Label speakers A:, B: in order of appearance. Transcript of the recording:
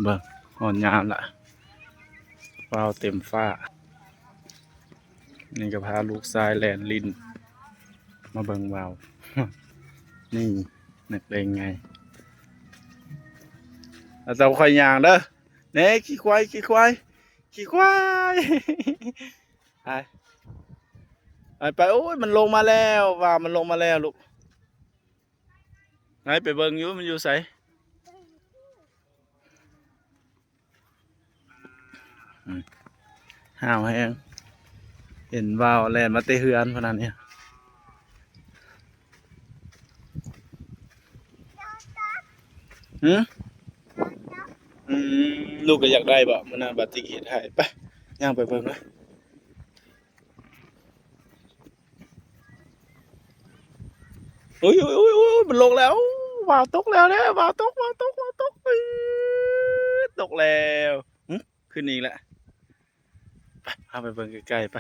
A: เบิ่งอ่อนยามละว้าวเต็มฟ้านี่ก็พาลูกชายแลนลินมาเบิ่งว้าว นี่นักเลงไงเราจะคอยยางเด้อเน่ขี้ควายขี้ควายขี้ควาย ไปไปโอ้ยมันลงมาแล้วว่ามันลงมาแล้วลูกไหนไปเบิ่งอยู่มันอยู่ไสห้าวแห้งเห็นว่าวแลนมาเตะเฮือนพนันเนี่ยหืมลูกก็อยากได้บ่มันน่ะบัตรติเกตให้ไปย่างไปเบิ่งนะโอ้ยโอ้ยโอ้ยโอ้ยมันลงแล้วว่าวตกแล้วเนี่ยว่าวตกว่าวตกว่าวตกตกแล้วขึ้นอีกแล้วไปเอาไปเบิ่งใกล้ๆไป